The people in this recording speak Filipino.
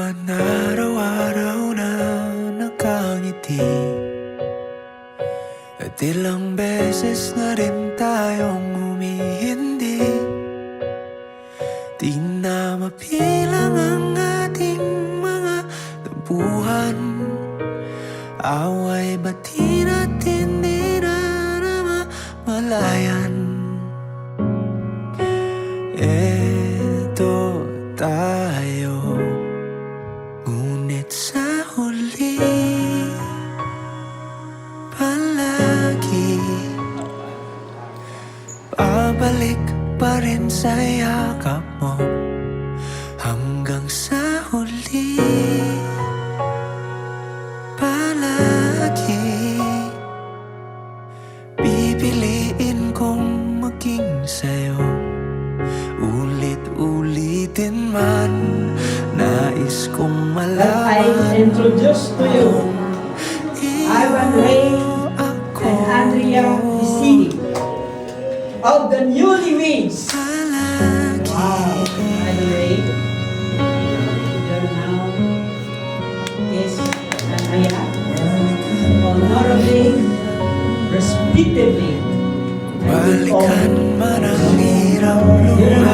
naman araw-araw na nakangiti, at ilang beses na rin tayong humihindi. Di na mapilang ang ating mga tampuhan, away bati natin di na namamalayan. Eto tayo, ngunit sa huli palagi babalik pa rin sa yakap mo, hanggang sa huli palagi pipiliin kong maging sa'yo. Ulit-ulitin man, nais kong malaman. I introduce to you Ivan Ray and Andrea Piscini of the Newlyweds. Wow, Ivan Ray. There now is Andrea. Honorably, respectively. Balikan man ang hirap lumayan,